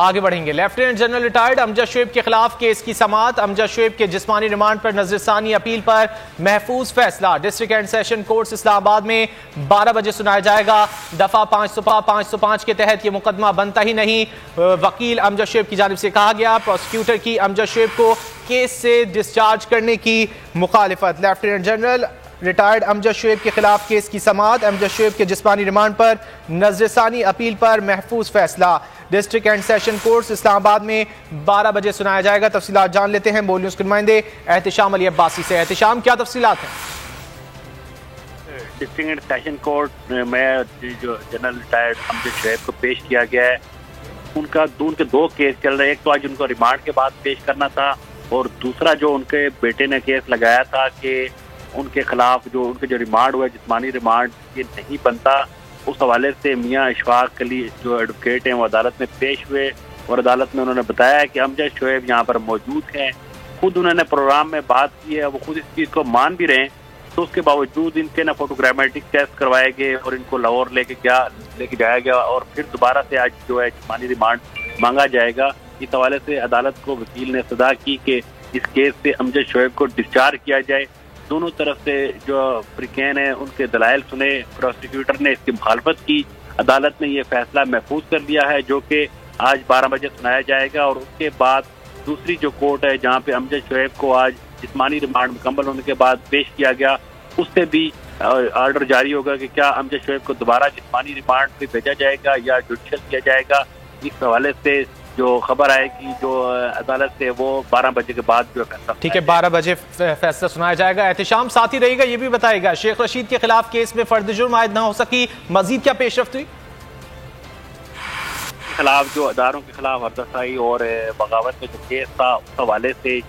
آگے بڑھیں گے۔ لیفٹیننٹ جنرل ریٹائرڈ امجد شعیب کے خلاف کیس کی سماعت۔ امجد شعیب کے جسمانی ریمانڈ پر نظر ثانی اپیل پر محفوظ فیصلہ ڈسٹرکٹ اینڈ سیشن کورٹ اسلام آباد میں 12 بجے سنایا جائے گا۔ دفعہ 505 کے تحت یہ مقدمہ بنتا ہی نہیں، وکیل امجد شعیب کی جانب سے کہا گیا۔ پروسیکیوٹر کی امجد شعیب کو کیس سے ڈسچارج کرنے کی مخالفت۔ لیفٹیننٹ جنرل ریٹائرڈ امجد شعیب کے خلاف کیس کی سماعت۔ امجد شعیب کے جسمانی ریمانڈ پر نظر ثانی اپیل پر محفوظ فیصلہ ڈسٹرکٹ اینڈ سیشن کورٹ اسلام آباد میں 12 بجے سنایا جائے گا۔ تفصیلات جان لیتے ہیں بول نیوز کے نمائندے احتشام علی عباسی سے۔ احتشام، کیا تفصیلات ہیں؟ ڈسٹرکٹ اینڈ سیشن کورٹ میں جو جنرل ریٹائرڈ امجد شعیب کو پیش کیا گیا ہے، ان کے 2 کیس چل رہے ہیں۔ ایک تو آج ان کو ریمانڈ کے بعد پیش کرنا تھا، اور دوسرا جو ان کے بیٹے نے کیس لگایا تھا کہ ان کے خلاف جو ریمانڈ ہوا ہے، جسمانی ریمانڈ یہ نہیں بنتا، اس حوالے سے میاں اشفاق علی جو ایڈوکیٹ ہیں وہ عدالت میں پیش ہوئے، اور عدالت میں انہوں نے بتایا کہ امجد شعیب یہاں پر موجود ہیں۔ خود انہوں نے پروگرام میں بات کی ہے، وہ خود اس چیز کو مان بھی رہے ہیں، تو اس کے باوجود ان کے فوٹوگرامیٹک ٹیسٹ کروائے گئے اور ان کو لاہور لے کے جایا گیا، اور پھر دوبارہ سے آج جو ہے جسمانی ریمانڈ مانگا جائے گا۔ اس حوالے سے عدالت کو وکیل نے استدعا کی کہ اس کیس سے امجد شعیب کو ڈسچارج کیا جائے۔ دونوں طرف سے جو فریقین ہیں ان کے دلائل سنے، پروسیکیوٹر نے اس کی مخالفت کی، عدالت نے یہ فیصلہ محفوظ کر دیا ہے جو کہ آج 12 بجے سنایا جائے گا، اور اس کے بعد دوسری جو کورٹ ہے جہاں پہ امجد شعیب کو آج جسمانی ریمانڈ مکمل ہونے کے بعد پیش کیا گیا، اس سے بھی آرڈر جاری ہوگا کہ کیا امجد شعیب کو دوبارہ جسمانی ریمانڈ پہ بھیجا جائے گا یا جوڈیشل کیا جائے گا۔ اس حوالے سے جو خبر آئے گی جو عدالت سے، وہ 12 بجے کے بعد جو فیصلہ، ٹھیک ہے، 12 بجے فیصلہ سنایا جائے گا۔ احتشام ساتھ ہی رہے گا، یہ بھی بتائے گا شیخ رشید کے خلاف کیس میں فرد جرم عائد نہ ہو سکی، مزید کیا پیش رفت ہوئی؟ خلاف جو اداروں کے خلاف حراسائی اور بغاوت کا جو کیس تھا، اس حوالے سے